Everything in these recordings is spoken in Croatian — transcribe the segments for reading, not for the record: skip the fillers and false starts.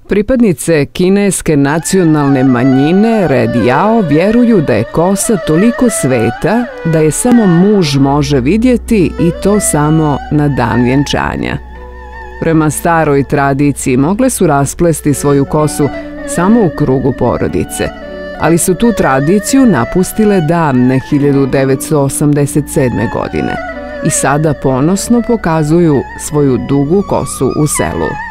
Pripadnice kineske nacionalne manjine Red Jao vjeruju da je kosa toliko sveta da je samo muž može vidjeti i to samo na dan vjenčanja. Prema staroj tradiciji mogle su rasplesti svoju kosu samo u krugu porodice, ali su tu tradiciju napustile davne 1987. godine i sada ponosno pokazuju svoju dugu kosu u selu.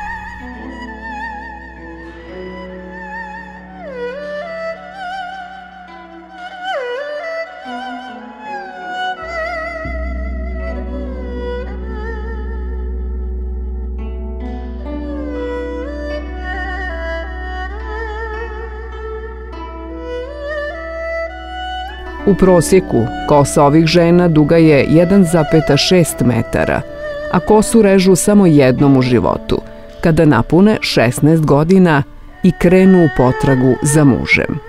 U prosjeku kosa ovih žena duga je 1,6 metara, a kosu režu samo jednom u životu, kada napune 16 godina i krenu u potragu za mužem.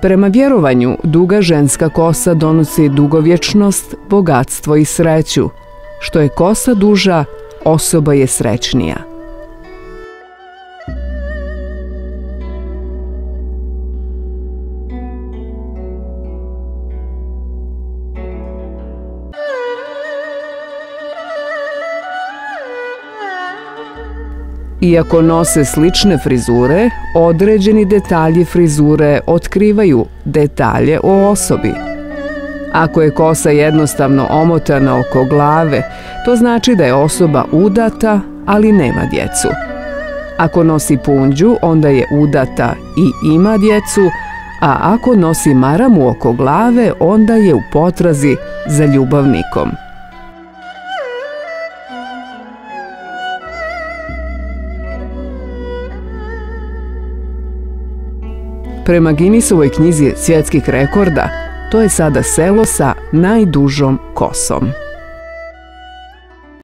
Prema vjerovanju, duga ženska kosa donosi dugovječnost, bogatstvo i sreću. Što je kosa duža, osoba je srećnija. Iako nose slične frizure, određeni detalji frizure otkrivaju detalje o osobi. Ako je kosa jednostavno omotana oko glave, to znači da je osoba udata, ali nema djecu. Ako nosi punđu, onda je udata i ima djecu, a ako nosi maramu oko glave, onda je u potrazi za ljubavnikom. Prema Guinnessovoj knjizi svjetskih rekorda, to je sada selo sa najdužom kosom.